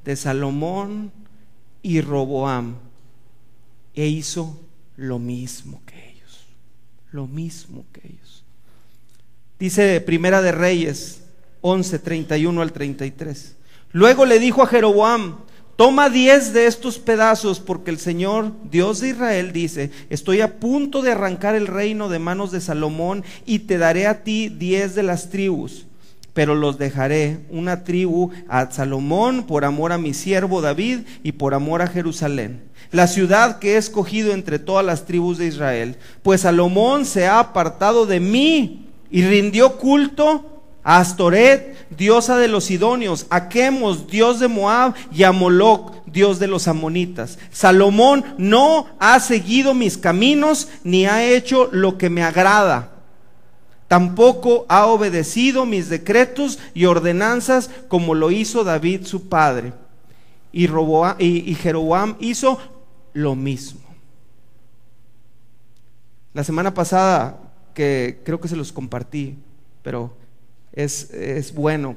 de Salomón y Roboam e hizo lo mismo que ellos. Lo mismo que ellos. Dice Primera de Reyes 11, 31 al 33. Luego le dijo a Jeroboam: toma 10 de estos pedazos, porque el Señor, Dios de Israel, dice: estoy a punto de arrancar el reino de manos de Salomón, y te daré a ti 10 de las tribus, pero los dejaré, una tribu a Salomón por amor a mi siervo David y por amor a Jerusalén, la ciudad que he escogido entre todas las tribus de Israel. Pues Salomón se ha apartado de mí y rindió culto a Astoret, diosa de los sidonios, a Quemos, dios de Moab, y a Moloc, dios de los amonitas. Salomón no ha seguido mis caminos, ni ha hecho lo que me agrada. Tampoco ha obedecido mis decretos y ordenanzas, como lo hizo David su padre. Y Jeroboam hizo lo mismo. La semana pasada, que creo que se los compartí, pero es bueno,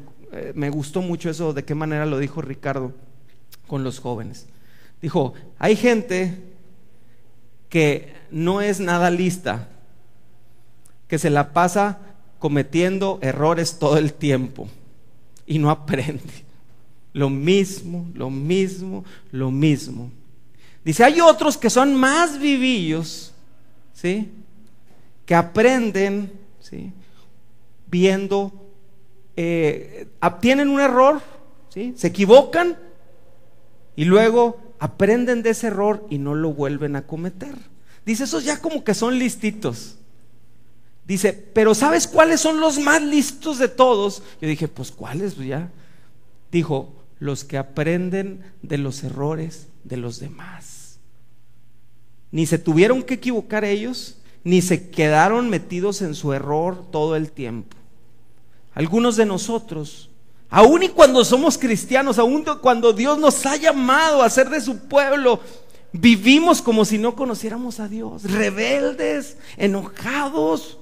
me gustó mucho eso, de qué manera lo dijo Ricardo con los jóvenes. Dijo: hay gente que no es nada lista, que se la pasa cometiendo errores todo el tiempo y no aprende. Lo mismo. Dice, hay otros que son más vivillos, ¿sí? Que aprenden, ¿sí? Viendo, tienen un error, ¿sí? Se equivocan y luego aprenden de ese error y no lo vuelven a cometer. Dice, esos ya como que son listitos. Dice, pero ¿sabes cuáles son los más listos de todos? Yo dije, pues ¿cuáles? Pues ya. Dijo, los que aprenden de los errores de los demás. Ni se tuvieron que equivocar ellos, ni se quedaron metidos en su error todo el tiempo. Algunos de nosotros, aun y cuando somos cristianos, aun cuando Dios nos ha llamado a ser de su pueblo, vivimos como si no conociéramos a Dios, rebeldes, enojados,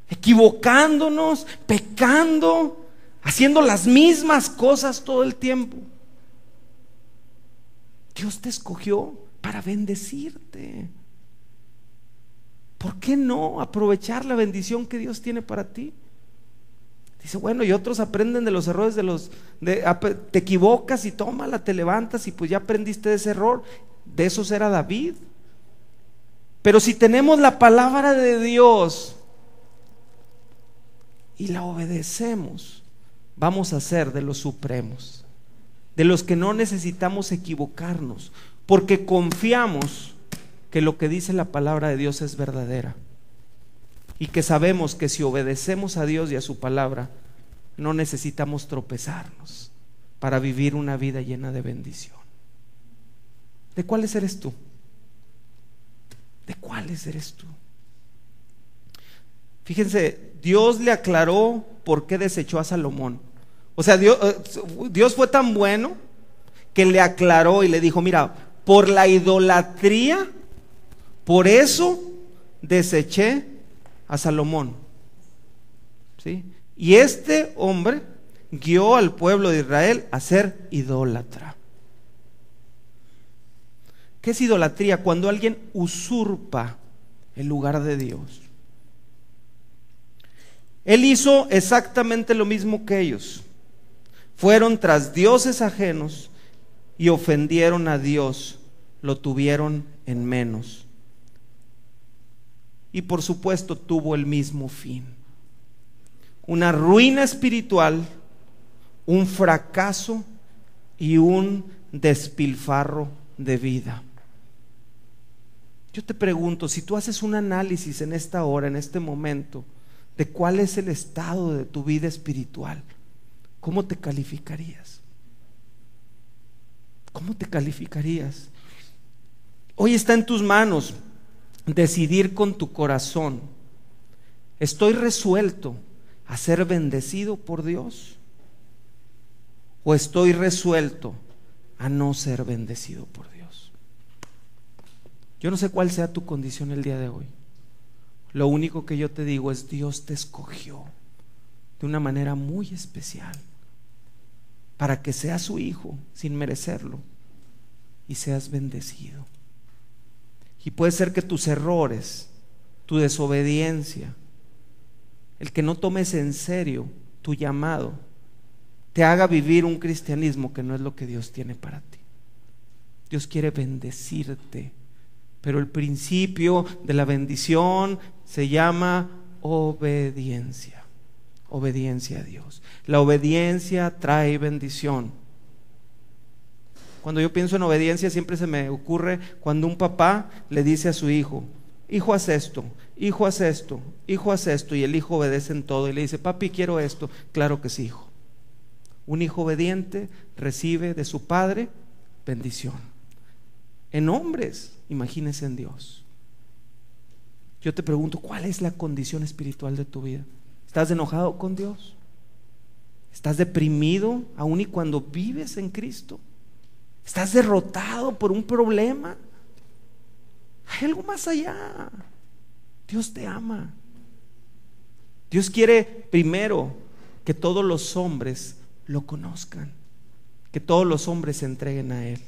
equivocándonos, pecando, haciendo las mismas cosas todo el tiempo. Dios te escogió para bendecirte. ¿Por qué no aprovechar la bendición que Dios tiene para ti? Dice, bueno, y otros aprenden de los errores te equivocas y tómala, te levantas y pues ya aprendiste de ese error. De esos era David. Pero si tenemos la palabra de Dios y la obedecemos, vamos a ser de los supremos, de los que no necesitamos equivocarnos, porque confiamos que lo que dice la palabra de Dios es verdadera, y que sabemos que si obedecemos a Dios y a su palabra, no necesitamos tropezarnos para vivir una vida llena de bendición. ¿De cuáles eres tú? ¿De cuáles eres tú? Fíjense, Dios le aclaró por qué desechó a Salomón. O sea, Dios fue tan bueno que le aclaró y le dijo, mira, por la idolatría, por eso deseché a Salomón, ¿sí? Y este hombre guió al pueblo de Israel a ser idólatra. ¿Qué es idolatría? Cuando alguien usurpa el lugar de Dios. Él hizo exactamente lo mismo que ellos. Fueron tras dioses ajenos y ofendieron a Dios, lo tuvieron en menos. Y por supuesto tuvo el mismo fin: una ruina espiritual, un fracaso y un despilfarro de vida. Yo te pregunto, si tú haces un análisis en esta hora, en este momento, de cuál es el estado de tu vida espiritual, ¿cómo te calificarías? ¿Cómo te calificarías? Hoy está en tus manos decidir con tu corazón: ¿estoy resuelto a ser bendecido por Dios? ¿O estoy resuelto a no ser bendecido por Dios? Yo no sé cuál sea tu condición el día de hoy. Lo único que yo te digo es: Dios te escogió de una manera muy especial para que seas su hijo sin merecerlo y seas bendecido. Y puede ser que tus errores, tu desobediencia, el que no tomes en serio tu llamado, te haga vivir un cristianismo que no es lo que Dios tiene para ti. Dios quiere bendecirte, pero el principio de la bendición se llama obediencia. Obediencia a Dios. La obediencia trae bendición. Cuando yo pienso en obediencia, siempre se me ocurre cuando un papá le dice a su hijo: hijo, haz esto, hijo, haz esto, hijo, haz esto, y el hijo obedece en todo y le dice: papi, quiero esto. Claro que sí, hijo. Un hijo obediente recibe de su padre bendición. En hombres, imagínese en Dios. Yo te pregunto, ¿cuál es la condición espiritual de tu vida? ¿Estás enojado con Dios? ¿Estás deprimido aun y cuando vives en Cristo? ¿Estás derrotado por un problema? Hay algo más allá. Dios te ama. Dios quiere primero que todos los hombres lo conozcan, que todos los hombres se entreguen a Él.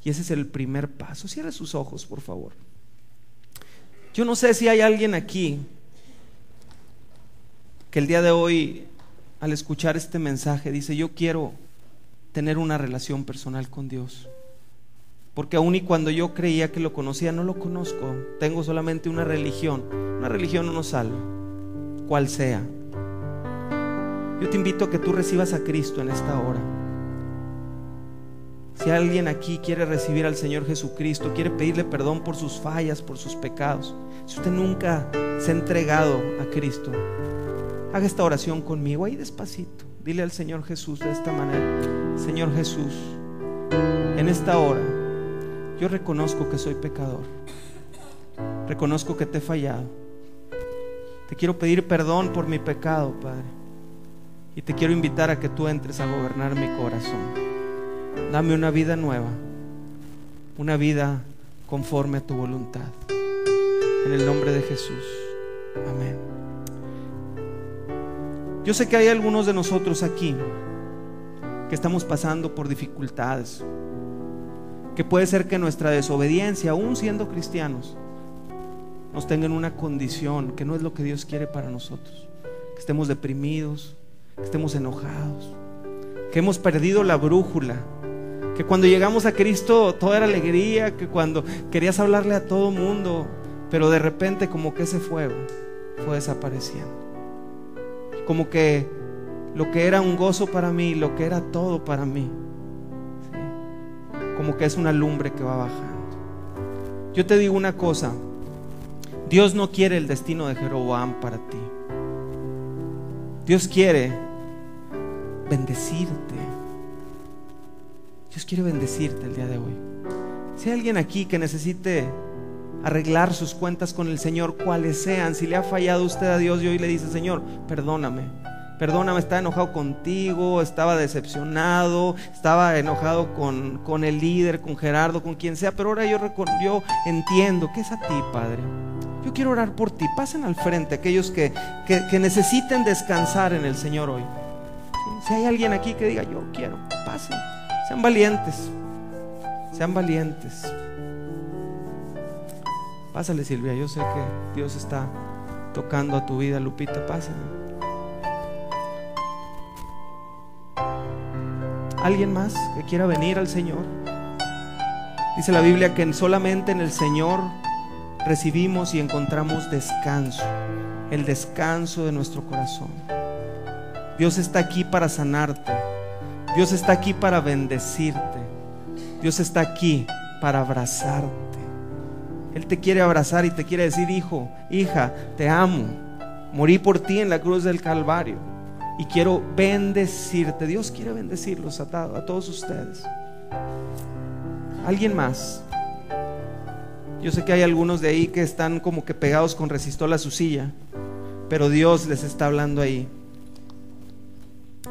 Y ese es el primer paso. Cierre sus ojos, por favor. Yo no sé si hay alguien aquí que el día de hoy, al escuchar este mensaje, dice: yo quiero tener una relación personal con Dios, porque aun y cuando yo creía que lo conocía, no lo conozco. Tengo solamente una religión. Una religión no nos salva, cual sea. Yo te invito a que tú recibas a Cristo en esta hora. Si alguien aquí quiere recibir al Señor Jesucristo, quiere pedirle perdón por sus fallas, por sus pecados, si usted nunca se ha entregado a Cristo, haga esta oración conmigo, ahí despacito. Dile al Señor Jesús de esta manera: Señor Jesús, en esta hora yo reconozco que soy pecador, reconozco que te he fallado, te quiero pedir perdón por mi pecado, Padre, y te quiero invitar a que tú entres a gobernar mi corazón. Dame una vida nueva, una vida conforme a tu voluntad, en el nombre de Jesús, amén. Yo sé que hay algunos de nosotros aquí que estamos pasando por dificultades, que puede ser que nuestra desobediencia, aún siendo cristianos, nos tenga en una condición que no es lo que Dios quiere para nosotros, que estemos deprimidos, que estemos enojados, que hemos perdido la brújula, que cuando llegamos a Cristo todo era alegría, que cuando querías hablarle a todo mundo, pero de repente como que ese fuego fue desapareciendo, como que lo que era un gozo para mí, lo que era todo para mí, ¿sí? Como que es una lumbre que va bajando. Yo te digo una cosa: Dios no quiere el destino de Jeroboam para ti. Dios quiere bendecirte. Dios quiere bendecirte el día de hoy. Si hay alguien aquí que necesite arreglar sus cuentas con el Señor, cuales sean, si le ha fallado usted a Dios y hoy le dice: Señor, perdóname, estaba enojado contigo, estaba decepcionado, estaba enojado con el líder, con Gerardo, con quien sea, pero ahora yo entiendo que es a ti, Padre. Yo quiero orar por ti. Pasen al frente aquellos que necesiten descansar en el Señor hoy. Si hay alguien aquí que diga: yo quiero, pasen. Sean valientes, sean valientes. Pásale, Silvia, yo sé que Dios está tocando a tu vida. Lupita, pásale. ¿Alguien más que quiera venir al Señor? Dice la Biblia que solamente en el Señor recibimos y encontramos descanso, el descanso de nuestro corazón. Dios está aquí para sanarte. Dios está aquí para bendecirte. Dios está aquí para abrazarte. Él te quiere abrazar y te quiere decir: hijo, hija, te amo. Morí por ti en la cruz del Calvario y quiero bendecirte. Dios quiere bendecirlos a todos ustedes. ¿Alguien más? Yo sé que hay algunos de ahí que están como que pegados con resistol a su silla, pero Dios les está hablando ahí.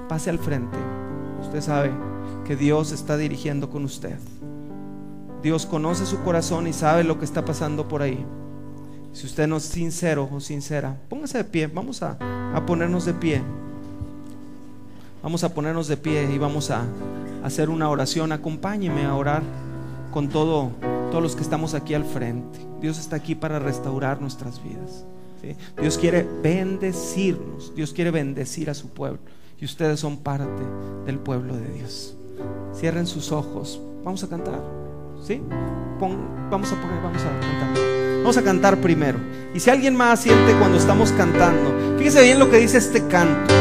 Pase al frente. Usted sabe que Dios está dirigiendo con usted. Dios conoce su corazón y sabe lo que está pasando por ahí. Si usted no es sincero o sincera, póngase de pie. Vamos a ponernos de pie. Vamos a ponernos de pie y vamos a hacer una oración. Acompáñeme a orar con todos los que estamos aquí al frente. Dios está aquí para restaurar nuestras vidas, ¿sí? Dios quiere bendecirnos. Dios quiere bendecir a su pueblo. Y ustedes son parte del pueblo de Dios. Cierren sus ojos. Vamos a cantar, ¿sí? Vamos a cantar. Vamos a cantar primero. Y si alguien más siente cuando estamos cantando, fíjese bien lo que dice este canto: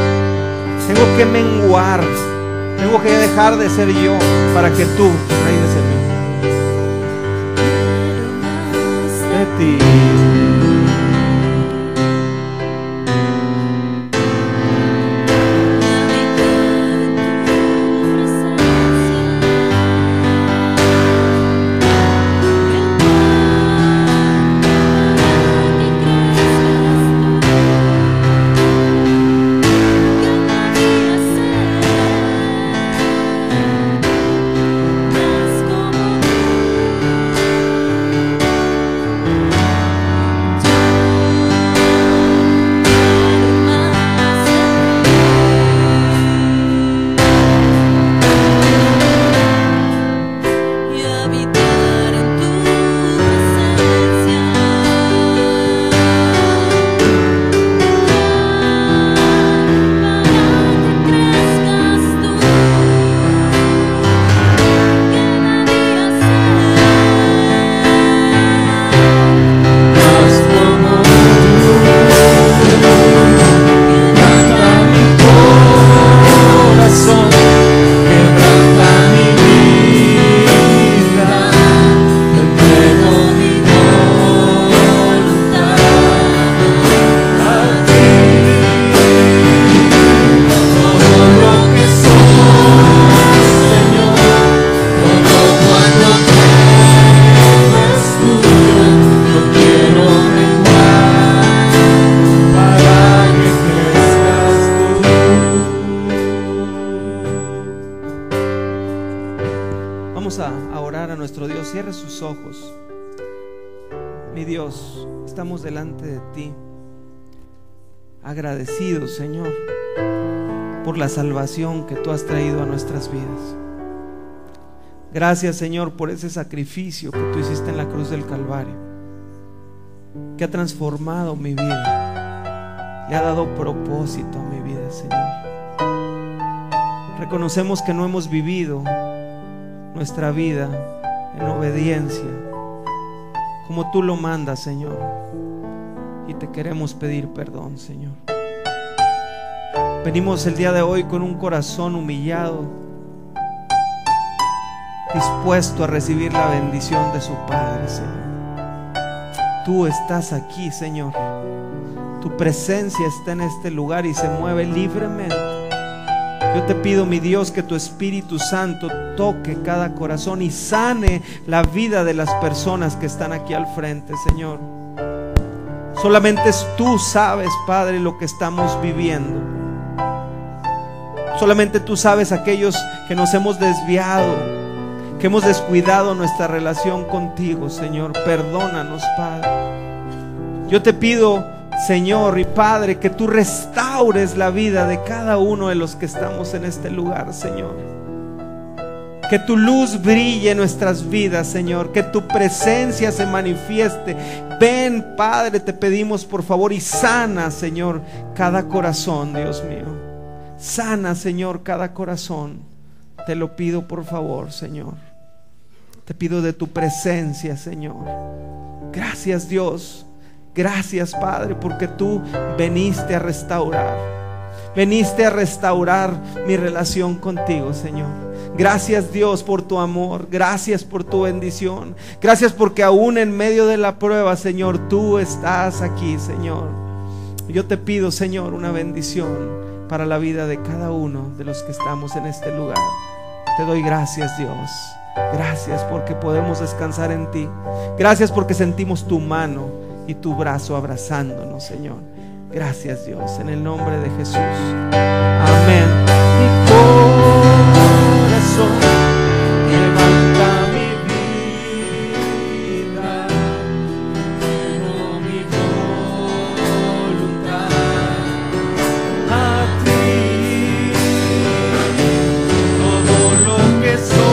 tengo que menguar, tengo que dejar de ser yo para que tú reines en mí. De ti. Vamos a orar a nuestro Dios. Cierre sus ojos. Mi Dios, estamos delante de ti, agradecidos, Señor, por la salvación que tú has traído a nuestras vidas. Gracias, Señor, por ese sacrificio que tú hiciste en la cruz del Calvario, que ha transformado mi vida, le ha dado propósito a mi vida, Señor. Reconocemos que no hemos vivido nuestra vida en obediencia como tú lo mandas, Señor, y te queremos pedir perdón, Señor. Venimos el día de hoy con un corazón humillado, dispuesto a recibir la bendición de su Padre, Señor. Tú estás aquí, Señor. Tu presencia está en este lugar y se mueve libremente. Yo te pido, mi Dios, que tu Espíritu Santo toque cada corazón y sane la vida de las personas que están aquí al frente, Señor. Solamente tú sabes, Padre, lo que estamos viviendo. Solamente tú sabes aquellos que nos hemos desviado, que hemos descuidado nuestra relación contigo, Señor. Perdónanos, Padre. Yo te pido, Señor y Padre, que tú restaures la vida de cada uno de los que estamos en este lugar, Señor. Que tu luz brille en nuestras vidas, Señor. Que tu presencia se manifieste. Ven, Padre, te pedimos por favor, y sana, Señor, cada corazón, Dios mío. Sana, Señor, cada corazón. Te lo pido por favor, Señor. Te pido de tu presencia, Señor. Gracias, Dios. Gracias, Padre, porque tú veniste a restaurar. Veniste a restaurar mi relación contigo, Señor. Gracias, Dios, por tu amor. Gracias por tu bendición. Gracias porque aún en medio de la prueba, Señor, tú estás aquí, Señor. Yo te pido, Señor, una bendición para la vida de cada uno de los que estamos en este lugar. Te doy gracias, Dios. Gracias porque podemos descansar en ti. Gracias porque sentimos tu mano y tu brazo abrazándonos, Señor. Gracias, Dios, en el nombre de Jesús. Amén. Mi corazón levanta mi vida, pero mi voluntad a ti. Todo lo que soy